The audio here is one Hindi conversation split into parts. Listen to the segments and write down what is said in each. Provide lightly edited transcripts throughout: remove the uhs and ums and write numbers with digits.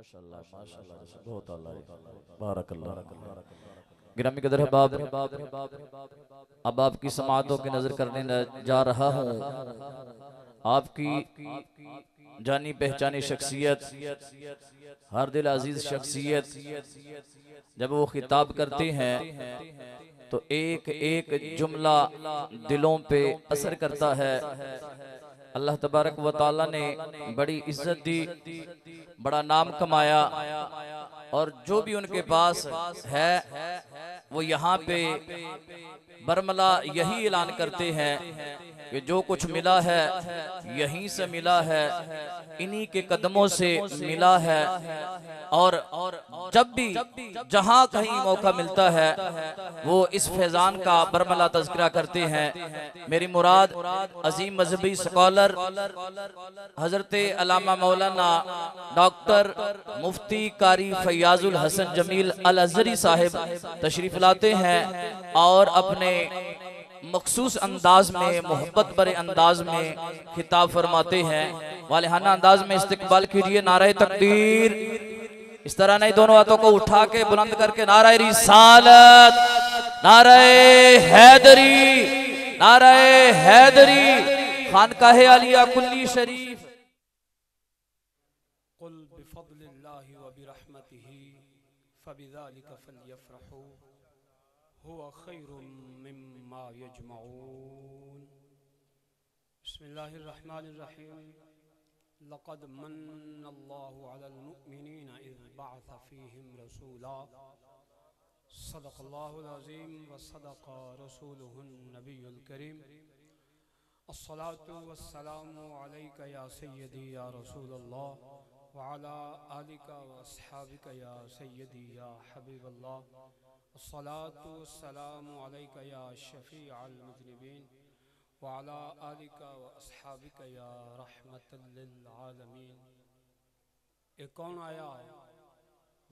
माशाल्लाह माशाल्लाह बहुत अल्लाह बारकल्लाह। गिरामी कदर है बाब, अब आपकी समातों की नजर करने जा रहा हूँ। आपकी जानी पहचानी शख्सियत, हर दिल अजीज शख्सियत, जब वो खिताब करते हैं तो एक एक जुमला दिलों पे असर करता है। अल्लाह तबारक व तआला ने बड़ी इज्जत दी, बड़ा नाम कमाया, और जो भी उनके पास है वो यहाँ पे बरमला यही ऐलान करते हैं कि जो कुछ मिला है यहीं से मिला है, इन्हीं के कदमों से मिला है। और जब भी जहां कहीं मौका मिलता है वो इस फैजान का बरमला तज़किरा करते हैं। मेरी मुराद अजीम मजहबी स्कॉलर हजरत अल्लामा मौलाना डॉक्टर मुफ्ती कारी फैयाजुल हसन जमील अल अज़हरी साहिब तशरीफ लाते हैं और अपने मखसूस अंदाज में, मोहब्बत भरे अंदाज में खिताब फरमाते हैं। वालिहाना अंदाज में इस्तकबाल कीजिए। नारे तकबीर। इस तरह नहीं, दोनों हाथों को उठा के बुलंद करके नारे रिसालत, नारे हैदरी, नारे हैदरी, खानकाहे आलिया कुल्ली शरीफ। कुल बिफज़लिल्लाहि व बिरहमतिही फबिज़ालिका फलयफ़रहू हुवा खैरुम मिम्मा यजमऊन। बिस्मिल्लाहिर रहमानिर रहीम। लक़द मन्नल्लाहु अलल मुअमिनीना इज़ बअसा फ़ीहिम रसूला सदक़ल्लाहुल अज़ीम व सदक़ रसूलुहुन नबियुल करीम। अस्सलातु वस्सलामु अलैका या सय्यदी या रसूलल्लाह व अला आलिका व अस्हाबिका या सय्यदी या हबीबल्लाह। अस्सलातु वस्सलामु अलैका या शफ़ीअल मुज़निबीन व अला आलिका व अस्हाबिका या रहमतल लिल आलमीन। ए कौन आया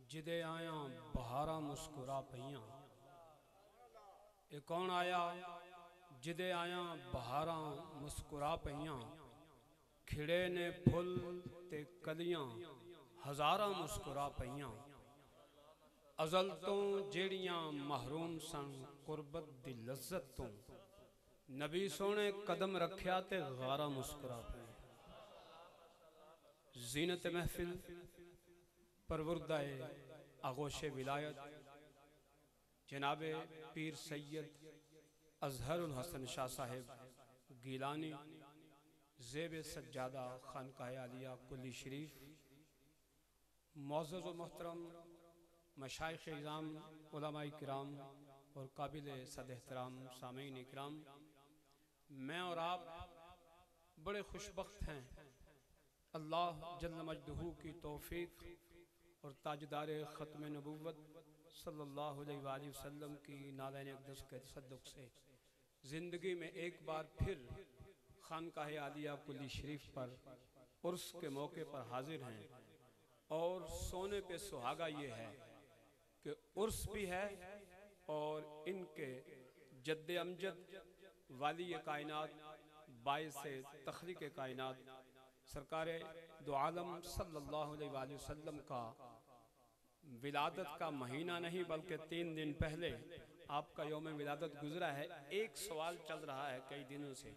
जिदे आया बहारा मुस्कुरा पईयां। ए कौन आया जिदे आया बहारा मुस्कुरा पईयां। खिड़े ने फुल ते कलियां हज़ारा मुस्कुरा पईयां। अज़ल तो जेड़ियां महरूम सन कुर्बत दी लज़्ज़त तो, नबी सोने कदम रखिया ते गारा मुस्कुरा पे। ज़ीनत महफिल परवरदाए आगोशे विलायत जनाबे पीर सैयद अज़हरुल हसन शाह साहिब गीलानी ज़ेब सज्जादा खानकाह आलिया कुल्ली शरीफ, मुअज़्ज़ज़ व मोहतरम मशाइख़ इज़ाम, उलमाए किराम और काबिल सद एहतराम सामीन इकराम, मैं और आप बड़े खुशबख्त हैं अल्लाह जल्ल मजदहू की तौफ़ीक़ और ताजदार ख़त्म नबुव्वत सल्लल्लाहु अलैहि वसल्लम की नादैन अक़दस के तसद्दुक़ से ज़िंदगी में एक बार फिर खानकाह आलिया कुल्ली शरीफ पर उर्स के मौके पर हाजिर हैं। और सोने पे सुहागा ये है कि उर्स भी है और इनके जद्दे अमजद वाली कायनात बाइस तख़लीक़ कायनात सरकार दो आलम सल्लल्लाहु अलैहि वसल्लम का विलादत का महीना नहीं बल्कि 3 दिन पहले आपका यौम विलादत गुजरा है। एक सवाल चल रहा है कई दिनों से,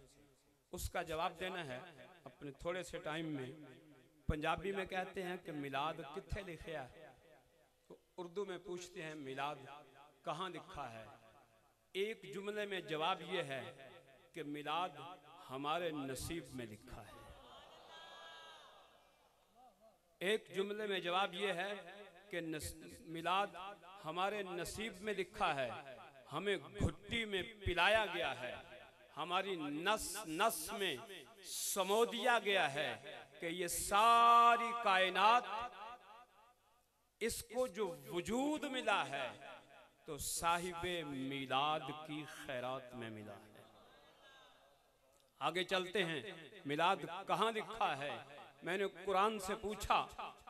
उसका जवाब देना है अपने थोड़े से टाइम में। पंजाबी में कहते हैं कि मिलाद कित्थे लिखा है, तो उर्दू में पूछते हैं मिलाद कहाँ लिखा है। एक जुमले में जवाब ये है कि मिलाद हमारे नसीब में लिखा है। एक जुमले में जवाब ये है कि मिलाद हमारे नसीब में लिखा है, हमें घुट्टी में पिलाया गया है, हमारी नस नस में समो दिया गया है कि ये सारी कायनात इसको जो वजूद मिला है तो साहिबे मिलाद की खैरात में मिला है। आगे चलते हैं, मिलाद कहाँ लिखा है। मैंने कुरान से पूछा,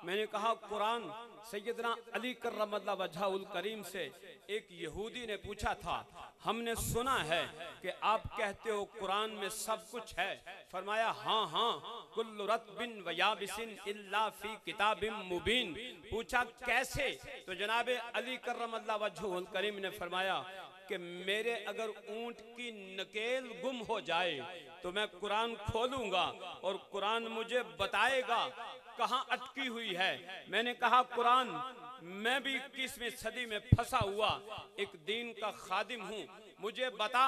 मैंने कहा कुरान सैयदना अली कर्रमल्लाहु वजहुल करीम से एक यहूदी ने पूछा था, हमने सुना है कि आप कहते हो कुरान में सब कुछ है। फरमाया हाँ हाँ, कुल्लु रत्बिन व याबिसिन इल्ला फी किताबिम मुबीन। पूछा कैसे? तो जनाबे अली कर्रमल्लाहु वजहुल करीम ने फरमाया कि मेरे अगर ऊंट की नकेल गुम हो जाए तो मैं कुरान खोलूंगा और कुरान मुझे बताएगा कहाँ अटकी हुई है। मैंने कहा कुरान, मैं भी 21वीं सदी में फंसा हुआ एक दीन का खादिम हूँ, मुझे बता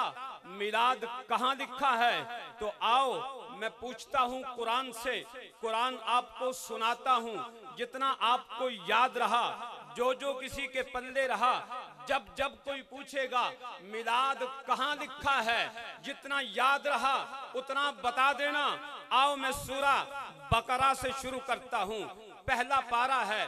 मिलाद कहाँ लिखा है। तो आओ मैं पूछता हूँ कुरान से, कुरान आपको सुनाता हूँ जितना आपको याद रहा, जो जो किसी के पल्ले रहा। जब जब कोई पूछेगा मिलाद कहाँ लिखा है, जितना याद रहा उतना बता देना। आओ मैं सूरा बकरा से शुरू करता हूँ। पहला पारा है,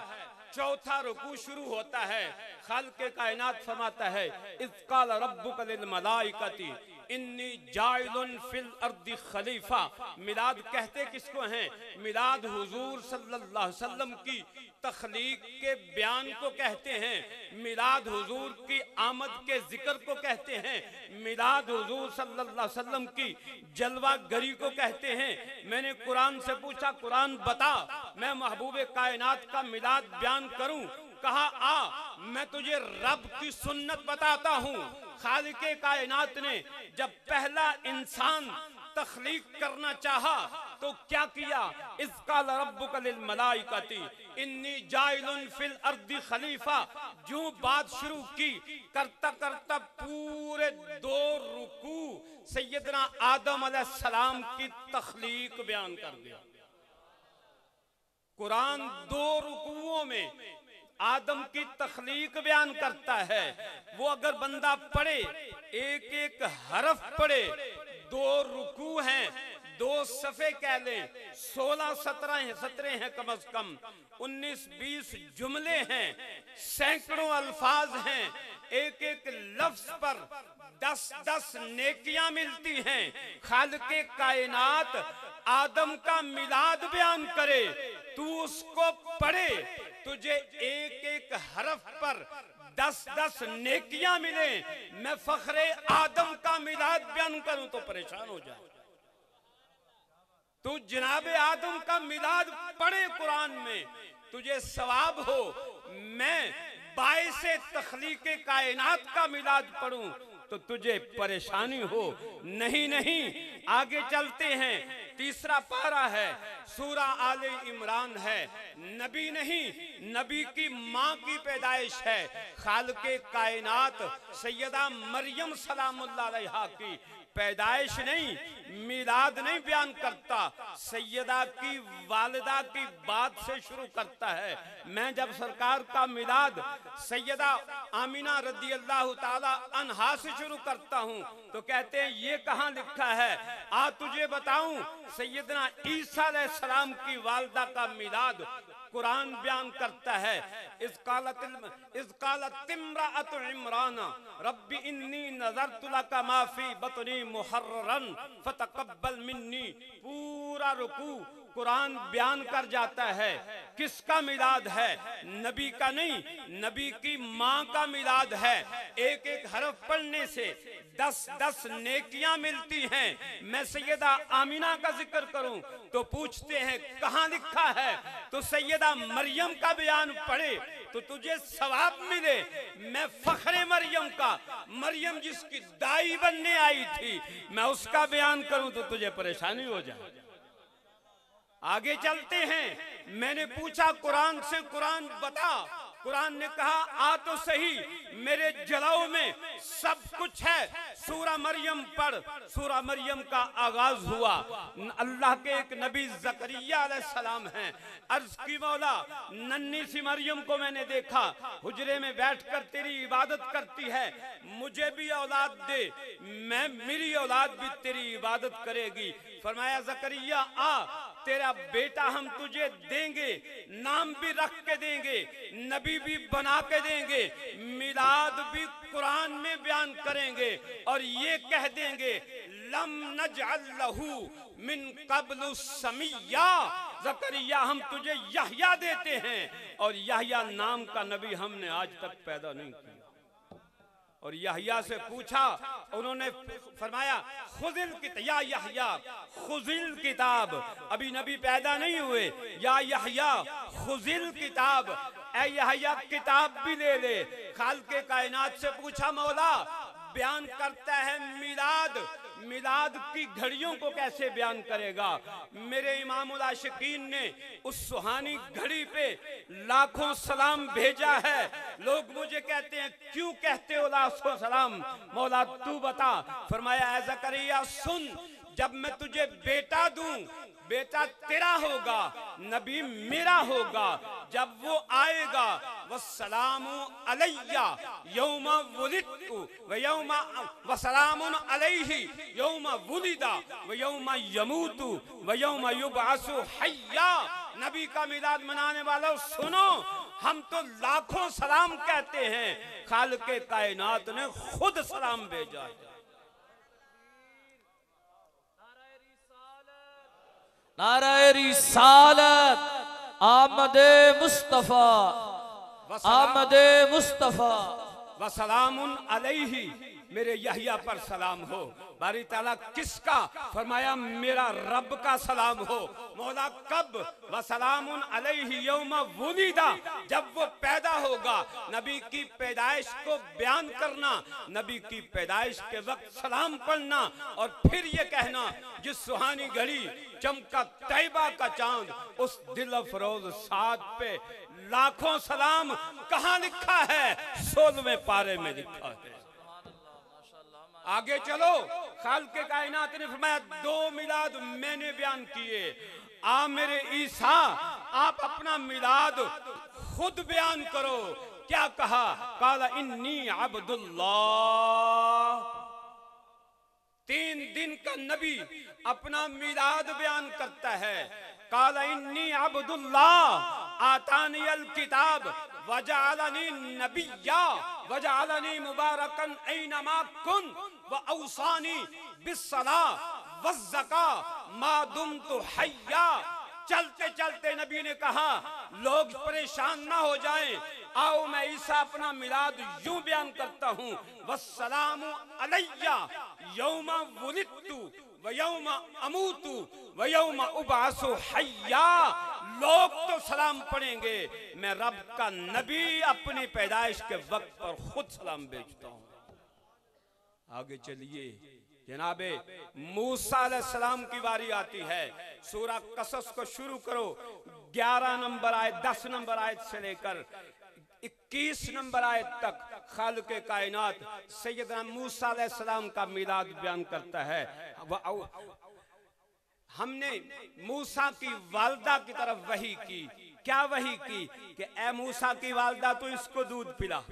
चौथा रुकू शुरू होता है। खालिक़े कायनात फरमाता है, इज़ क़ाल रब्बुका लिल मलाइकति इन्नी जाइलुन फिल अर्दि खलीफा। मिलाद कहते किसको हैं? मिलाद हुजूर सल्लल्लाहु अलैहि वसल्लम की तख्लीक के बयान को कहते हैं, मिलाद हुजूर की आमद के जिक्र को कहते हैं, मिलाद हुजूर सल्लल्लाहु अलैहि वसल्लम की जलवा गरी को कहते हैं। मैंने कुरान से पूछा, कुरान बता मैं महबूबे कायनात का मिलाद बयान करूं। कहा आ मैं तुझे रब की सुन्नत बताता हूँ। खालिक़े कायनात ने जब पहला इंसान तख्लीक करना चाहा तो क्या किया? इज़ क़ाल रब्बुका लिल मलाइकति इन्नी जाइलुन फिल अर्दि खलीफा। जो बात शुरू की करता करता पूरे 2 रुकू सैयदना आदम अलैहिस्सलाम की तख्लीक बयान कर दिया। कुरान 2 रुकुओं में आदम की तख्लीक बयान करता है। वो अगर बंदा पढ़े, एक एक हरफ पढ़े, 2 रुकू हैं, 2 सफ़े कह लें, 16-17 हैं कम अज कम, 19-20 जुमले हैं, सैकड़ों अल्फाज हैं, एक एक लफ्ज पर 10-10 नेकियां मिलती हैं। खालिक़े कायनात आदम का मिलाद बयान करे, तू उसको पढ़े, तुझे एक एक हरफ पर 10-10 नेकियां मिले। मैं फखरे आदम का मिलाद बयान करूं तो परेशान हो जाए। तू जनाबे आदम का मिलाद पढ़े कुरान में, तुझे सवाब हो। मैं बाइसे तख्लीके कायनात का मिलाद पढ़ूं तो तुझे परेशानी हो। नहीं नहीं, आगे चलते हैं। तीसरा पारा है, सूरा आले इमरान है। नबी नहीं, नबी की माँ की पैदाइश है। खालिक़े कायनात सैयदा मरियम सलामुल्लाह अलैहा की पैदाइश नहीं, मिलाद नहीं बयान करता, सैयदा की वालिदा की बात से शुरू करता है। मैं जब सरकार का मिलाद सैयदा आमिना रदियल्लाहु ताला अन्हा से शुरू करता हूँ तो कहते हैं ये कहाँ लिखा है? आ तुझे बताऊं, सैयदना ईसा अलैहिस्सलाम की वालिदा का मिलाद कुरान बयान करता है। इज़ क़ालत इम्राअतु इमरान रब्बी इन्नी नज़रतु लका मा फ़ी बतनी मुहर्ररन फ़तक़ब्बल मिन्नी। पूरा रुकू कुरान बयान कर जाता है। किसका मिलाद है? नबी का नहीं, नबी की माँ का मिलाद है। एक एक हरफ पढ़ने से 10-10 नेकियां मिलती हैं। मैं सैयदा आमिना का जिक्र करूं तो पूछते हैं कहाँ लिखा है? तो सैयदा मरियम का बयान पढ़े तो तुझे सवाब मिले। मैं फखरे मरियम का, मरियम जिसकी दाई बनने आई थी, मैं उसका बयान करूं तो तुझे परेशानी हो जाए। आगे चलते हैं। मैंने पूछा कुरान से, कुरान बता। कुरान ने कहा आ तो सही, मेरे जलाओ में सब कुछ है। सूरा मरियम पढ़। सूरा मरियम का आगाज हुआ। अल्लाह के एक नबी ज़करिया अलैहिस्सलाम हैं। अर्ज की मौला, नन्ही सी मरियम को मैंने देखा, हुजरे में बैठकर तेरी इबादत करती है, मुझे भी औलाद दे, मेरी औलाद भी तेरी इबादत करेगी। फरमाया ज़करिया आ, तेरा बेटा हम तुझे देंगे, नाम भी रख के देंगे, नबी भी बना के देंगे, मिलाद भी कुरान में बयान करेंगे और ये कह देंगे लम नजअल लहू मिन क़ब्लु समिय्या। ज़करिया हम तुझे यहया देते हैं, और यहया नाम का नबी हमने आज तक पैदा नहीं किया। और यहया से पूछा, उन्होंने फरमाया खुज़िल किताब, या यहया खुज़िल किताब, अभी नबी पैदा नहीं हुए, या यहया खुज़िल किताब, ऐ यहया किताब भी ले ले। खालिक़े कायनात से पूछा, मौला बयान करता है मिलाद, मिलाद की घड़ियों को कैसे बयान करेगा? मेरे इमामुल आशिकीन ने उस सुहानी घड़ी पे लाखों सलाम भेजा है। लोग मुझे कहते हैं क्यों कहते हो लाखों सलाम, मौला तू बता। फरमाया ऐ ज़करिया सुन, जब मैं तुझे बेटा दूं, बेटा तेरा होगा, नबी मेरा होगा। जब वो आएगा वस्सलामु अलैया यौमा वुलिदतु व यौमा वस्सलामुन अलैहि यौमा वुलिदा व यौमा यमूतु व यौमा युबअसु हय्या। नबी का मिलाद मनाने वालों सुनो, हम तो लाखों सलाम कहते हैं, खालिक़े कायनात ने खुद सलाम भेजा है। नारे रिसालत, आमदे मुस्तफा, आमदे मुस्तफा, वसलामुन अलैहि, मेरे यहया पर सलाम हो। बारी ताला किसका? फरमाया मेरा रब का सलाम हो। मौला कब? वसलामुन अलैहि यौमा वुलिदा, जब वो पैदा होगा। नबी की पैदाइश को बयान करना, नबी की पैदाइश के वक्त सलाम पढ़ना, और फिर ये कहना जिस सुहानी घड़ी चमका तैबा का चांद, उस दिल अफरोज साद पे लाखों सलाम। कहाँ लिखा है? 16वें पारे में लिखा है। आगे चलो, खालिक़े कायनात ने फरमाया 2 मिलाद मैंने बयान किए। आ मेरे ईसा, आप अपना मिलाद खुद बयान करो। क्या कहा? काला इन्नी अब्दुल्लाह। 3 दिन का नबी अपना मिलाद बयान करता है। काला इन्नी अब्दुल्लाह आतानी अल किताब वजअलनी नबिय्या वजअलनी मुबारकन ऐनमा कुन व औसानी बिस्सला वज़्ज़का मा दुमतु हय्या। चलते चलते नबी ने कहा लोग परेशान ना हो जाएं, आओ मैं ईसा अपना मिलाद यूं बयान करता हूँ, वस्सलामु अलैया यौमा वुलिदतु व यौमा अमूतु व यौमा उबअसु हय्या। लोग तो सलाम पढ़ेंगे, मैं रब का नबी अपनी पैदाइश के वक्त पर खुद सलाम भेजता हूँ। आगे चलिए, जनाबे मूसा अलैहिस्सलाम की बारी आती है। सूरा कसस को शुरू करो, 11 नंबर आयत, 10 नंबर आयत से लेकर 21 नंबर आयत तक खालिक़े कायनात सैयदना मूसा अलैहिस्सलाम का मिलाद बयान करता है। हमने मूसा की वालदा की तरफ वही की। क्या वही की? कि ए मूसा की वालदा, तो इसको दूध पिला,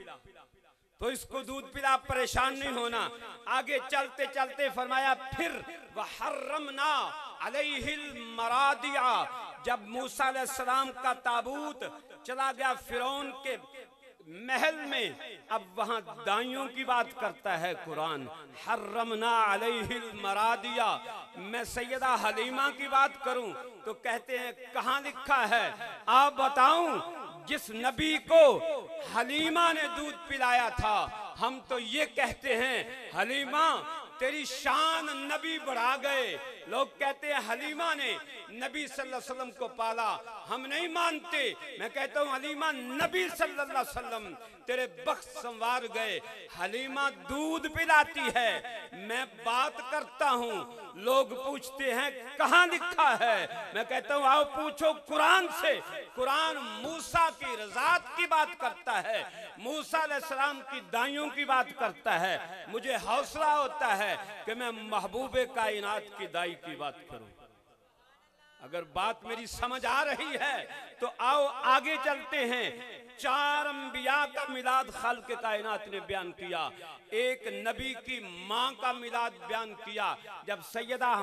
तो इसको दूध पिला, परेशान नहीं होना। आगे चलते चलते फरमाया फिर वहर्रमना अलैहिल मरादिया। जब मूसा अलैहिस्सलाम का ताबूत चला गया फिरौन के महल में, अब वहां दाइयों की बात करता है कुरान। हर्रमना अलैहिल मरादिया। मैं सैयदा हलीमा की बात करूं तो कहते हैं कहां लिखा है? आप बताऊं, जिस नबी को हलीमा ने दूध पिलाया था, हम तो ये कहते हैं हलीमा तेरी शान नबी बढ़ा गए। लोग कहते हैं हलीमा ने नबी सल्लल्लाहु अलैहि वसल्लम को पाला, हम नहीं मानते। मैं कहता हूँ हलीमा नबी सल्लल्लाहु अलैहि वसल्लम तेरे बख्त संवार गए। हलीमा दूध पिलाती है, मैं बात करता हूँ। लोग पूछते हैं कहाँ लिखा है? मैं कहता हूँ आओ पूछो कुरान से। कुरान मूसा की रज़ात की बात करता है, मूसा अलैहिस्सलाम की दाइयों की बात करता है। मुझे हौसला होता है कि मैं महबूबे कायनात की दाई की बात करूं। अगर बात मेरी समझ आ रही है तो आओ आगे चलते हैं। 4 अंबिया का मिलाद खालिक़े कायनात ने बयान किया। एक नबी की माँ का मिलाद बयान किया। जब सैयदा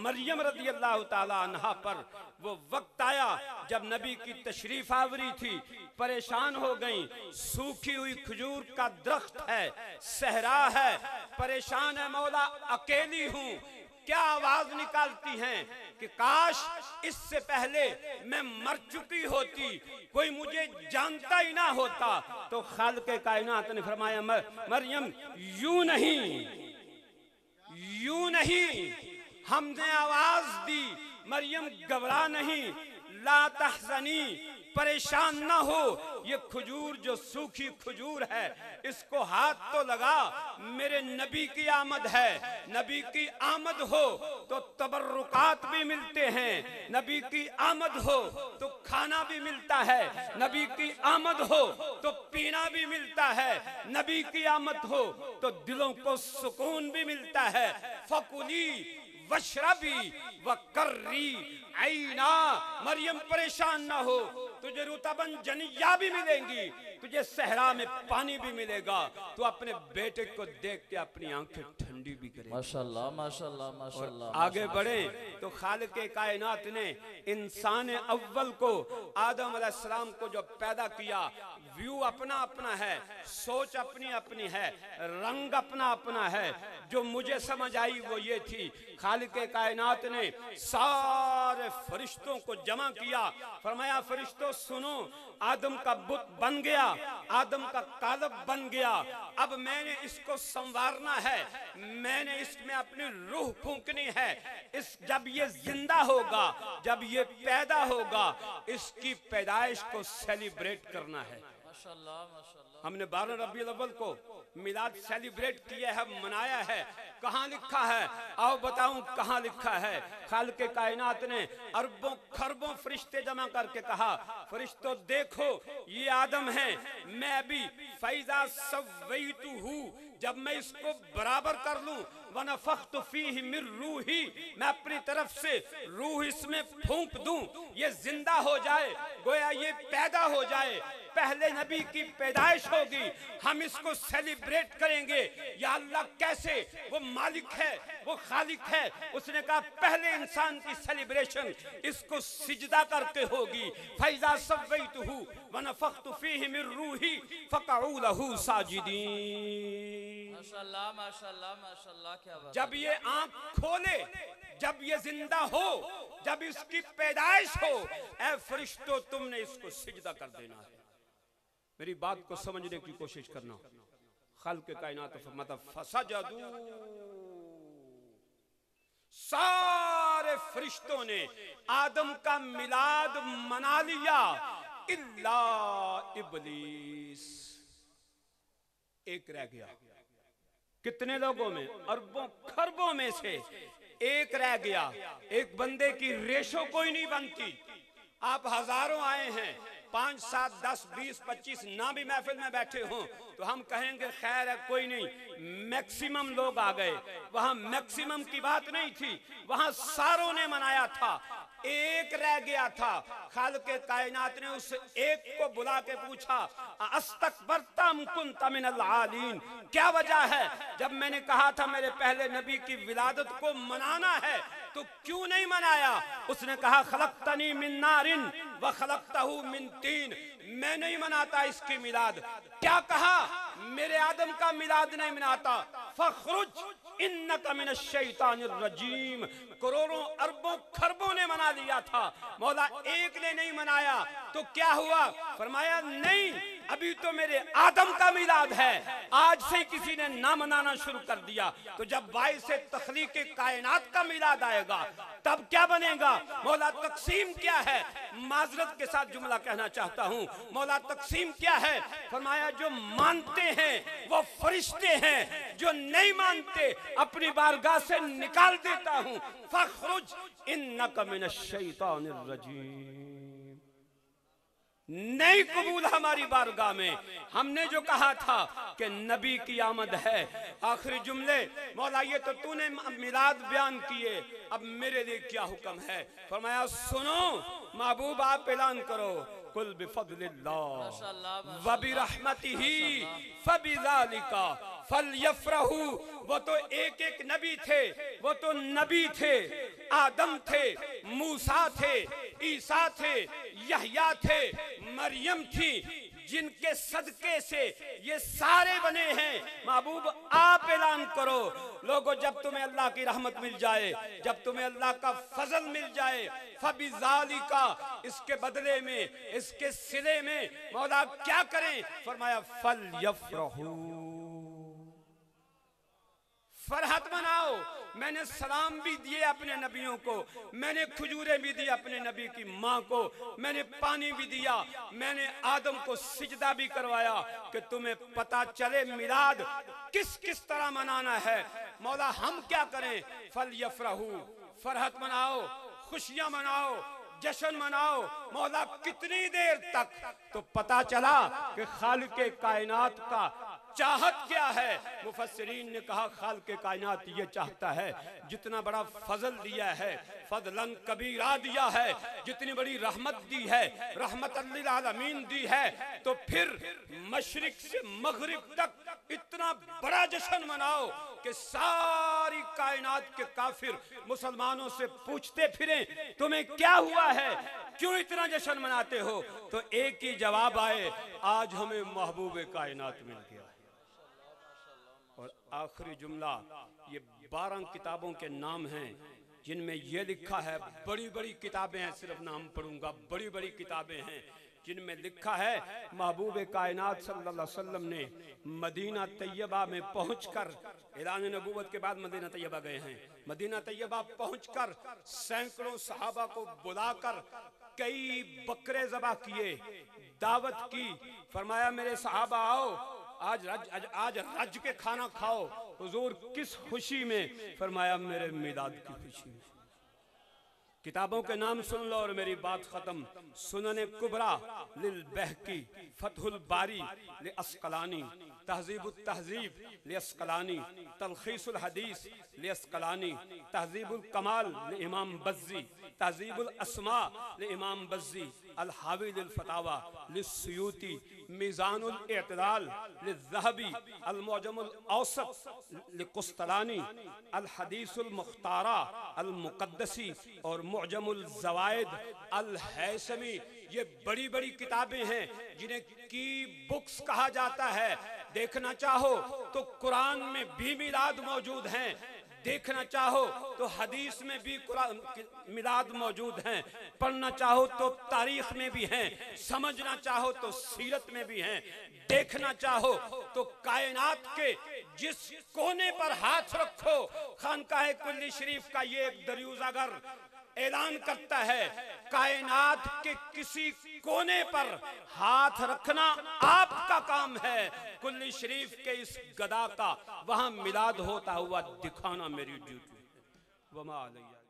मरियम रज़ी अल्लाह ताला अन्हा पर वो वक्त आया जब नबी की तशरीफ आवरी थी, परेशान हो गई। सूखी हुई खजूर का दरख्त है, सहरा है, परेशान है, मौला अकेली हूँ, क्या आवाज निकालती हैं कि काश इससे पहले मैं मर चुकी होती, कोई मुझे जानता ही ना होता। तो खालिक़े कायनात ने फरमाया मरियम यूं नहीं, हमने आवाज दी, मरियम घबरा नहीं, ला तहज़नी, परेशान ना हो, ये खजूर जो सूखी खजूर है इसको हाथ तो लगा, मेरे नबी की आमद है। नबी की आमद हो तो तबर्रुकात भी मिलते हैं, नबी की आमद हो तो खाना भी मिलता है, नबी की आमद हो तो पीना भी मिलता है, नबी की आमद हो तो दिलों को सुकून भी मिलता है। फकुली वशरबी वकर्री आईना, मरियम परेशान ना हो, तुझे रुतबन जनिया भी मिलेंगी, तुझे सहरा में पानी भी मिलेगा, तू अपने बेटे को देख के अपनी आंखें ठंडी भी करेगी। माशाल्लाह माशाल्लाह माशाल्लाह। आगे बढ़े तो खालिक़े कायनात ने इंसान अव्वल को, आदम अलैहिस्सलाम को जो पैदा किया, व्यू अपना अपना है, सोच अपनी अपनी है, रंग अपना अपना है। जो मुझे समझ आई वो ये थी, खालिक़े कायनात ने सारे फरिश्तों को जमा किया, फरमाया फरिश्तों सुनो, आदम का बुत बन गया, आदम का कालब बन गया, अब मैंने इसको संवारना है, मैंने इसमें अपनी रूह फूंकनी है। जब ये जिंदा होगा, जब ये पैदा होगा, इसकी पैदाइश को सेलिब्रेट करना है। माशाल्लाह माशाल्लाह। हमने 12 रबीउल अव्वल को मिलाद सेलिब्रेट किया है, मनाया है। कहाँ लिखा है? आओ बताऊं कहाँ लिखा है। खालिक़े कायनात ने अरबों खरबों फरिश्ते जमा करके कहा, फरिश्तों देखो ये आदम है, मैं भी फैज़ा सव्वैतुहु, जब मैं इसको बराबर कर लूं, वनफ़ख़्तु फ़ीहि मिन रूही, मैं अपनी तरफ से रूह इसमें फूंक दूं, ये जिंदा हो जाए, गोया ये पैदा हो जाए, पहले नबी की पैदाइश होगी, हम इसको सेलिब्रेट करेंगे। या अल्लाह कैसे? वो मालिक है, वो खालिक है। उसने कहा पहले इंसान की सेलिब्रेशन इसको सिजदा करके होगी। फैज़ा सव्वैतुहु वनफ़ख़्तु फ़ीहि मिन रूही फ़क़अू लहू साजिदीन। माशाल्लाह माशाल्लाह माशाल्लाह। क्या बात। जब ये आंख खोले, जब ये जिंदा हो, जब इसकी पैदाइश हो, ऐ फरिश्तों तुमने इसको सिजदा कर देना है। मेरी बात को समझने की कोशिश करना। खालिक़े कायनात फसजदू, सारे फरिश्तों ने आदम का मिलाद मना लिया, इल्ला इब्लीस, एक रह गया। कितने लोगों में? अरबों खरबों में से एक रह गया। एक बंदे की रेशो कोई नहीं बनती। आप हजारों आए हैं, 5, 7, 10, 20, 25 ना भी महफिल में बैठे हों तो हम कहेंगे खैर है कोई नहीं, मैक्सिमम लोग आ गए। वहां मैक्सिमम की बात नहीं थी, वहां सारों ने मनाया था, एक रह गया था। खालिक़े कायनात ने उस एक को बुला के पूछा, अस्तकबरता अम कुन्ता मिनल आलीन, क्या वजह है? जब मैंने कहा था मेरे पहले नबी की विलादत को मनाना है तो क्यों नहीं मनाया? उसने कहा खलक़तनी मिन नारिन व खलक़तहू मिन तीन, मैं नहीं मनाता इसकी मिलाद। क्या कहा? मेरे आदम का मिलाद नहीं मनाता। फखरुज इन्नका मिनश शैतानिर रजीम। करोड़ों अरबों खरबों ने मना लिया था, मौला एक ने नहीं मनाया। तो क्या हुआ? फरमाया नहीं, अभी तो मेरे आदम का मिलाद है, आज से किसी ने ना मनाना शुरू कर दिया। तो जब बाइस से तख्लीक़े कायनात का मिलाद आएगा तब क्या बनेगा? मौला तकसीम क्या है? माजरत के साथ जुमला कहना चाहता हूँ। मौला तकसीम क्या है? फरमाया जो मानते हैं वो फरिश्ते हैं, जो नहीं मानते अपनी बारगाह से निकाल देता हूँ। फखरुज इन्नका मिनश शैतानिर रजीम। नहीं कबूल हमारी बारगाह में। हमने जो कहा था कि नबी की आमद है, आखिरी जुमले मौला ये तो तूने मिलाद बयान किए, अब मेरे लिए क्या हुक्म है? फरमाया सुनो महबूब आप ऐलान करो, कुल बिफज़लिल्लाह व बिरहमतिही फबिज़ालिका फलयफ़रहू। वो तो एक एक नबी थे, वो तो नबी थे, आदम थे, मूसा थे, ईसा थे, यहया थे, मरियम थी। जिनके सदके से ये सारे बने हैं, महबूब आप ऐलान करो। लोगों, जब तुम्हें अल्लाह की रहमत मिल जाए, जब तुम्हें अल्लाह का फजल मिल जाए, फबिज़ालिका, इसके बदले में, इसके सिले में मौला क्या करें? फरमाया फल यफरहू, फरहत मनाओ। मैंने सलाम भी दिए अपने नबियों को, मैंने खजूरें भी दी अपने नबी की माँ को, मैंने पानी भी दिया, मैंने आदम को सिजदा भी करवाया कि तुम्हें पता चले मिलाद किस किस तरह मनाना है। मौला हम क्या करें? फल यफरहू, फरहत मनाओ, खुशियां मनाओ, जश्न मनाओ। मौला कितनी देर तक? तो पता चला कि खालिक़े कायनात का चाहत क्या है। मुफस्सिरीन ने कहा खालिक़े कायनात ये चाहता है, जितना बड़ा फजल दिया है, फजलन कबीरा दिया है, जितनी बड़ी रहमत दी है, रहमतल लिल आलमीन दी है, तो फिर मशरिक से मगरिब तक इतना बड़ा जश्न मनाओ कि सारी कायनात के काफिर मुसलमानों से पूछते फिरें तुम्हें क्या हुआ है, क्यों इतना जश्न मनाते हो? तो एक ही जवाब आए, आज हमें महबूब कायनात मिल गया। और आखिरी जुमला, ये 12 किताबों के नाम हैं जिनमें यह लिखा है, बड़ी बड़ी किताबें हैं, सिर्फ नाम पढ़ूंगा, बड़ी बड़ी किताबें हैं जिनमें लिखा है महबूब कायनात सल्लल्लाहु अलैहि वसल्लम ने मदीना तैयबा में पहुंचकर, ऐलान नबूवत के बाद मदीना तैयबा गए हैं, मदीना तैयबा पहुंचकर सैकड़ों सहाबा को बुलाकर कई बकरे ज़बह किए, दावत की, फरमाया मेरे सहाबा आओ, आज रज के खाना खाओ। हुजूर किस खुशी में? फरमाया मेरे मिलाद की खुशी में। किताबों के नाम सुन लो और मेरी बात खत्म। सुनने कुबरा लिल बहकी, फतहुल बारी ले अस्कलानी, तहजीबुत तहजीब ले अस्कलानी, तलखीसुल हदीस ले अस्कलानी, तहजीबुल कमाल ले इमाम बज्जी, तहजीबुल अस्मा ले इमाम बज्जी, अल हावी लिल फतावा ले सुयूती, मीज़ानुल इत्दाल ले ज़हबी, अल मुअजमुल औसत ले कुस्तलानी, अल हदीसुल मुख्तारा अल मुक़द्दसी और मुअजमुल ज़वाइद अल हैसमी। ये बड़ी बड़ी किताबें हैं जिन्हें की बुक्स कहा जाता है। देखना चाहो तो कुरान में भी मिलाद मौजूद हैं, देखना चाहो तो हदीस में भी मिलाद मौजूद हैं, पढ़ना चाहो तो तारीख में भी हैं, समझना चाहो तो सीरत में भी हैं, देखना चाहो तो कायनात के जिस कोने पर हाथ रखो, खानकाह कुल्ली शरीफ का ये एक दरियुज़ागर ऐलान करता है, कायनात के किसी कोने पर हाथ रखना आपका काम है। कुल्ली शरीफ के इस गदा का वहां मिलाद होता हुआ दिखाना मेरी ड्यूटी है। वमा अलैया।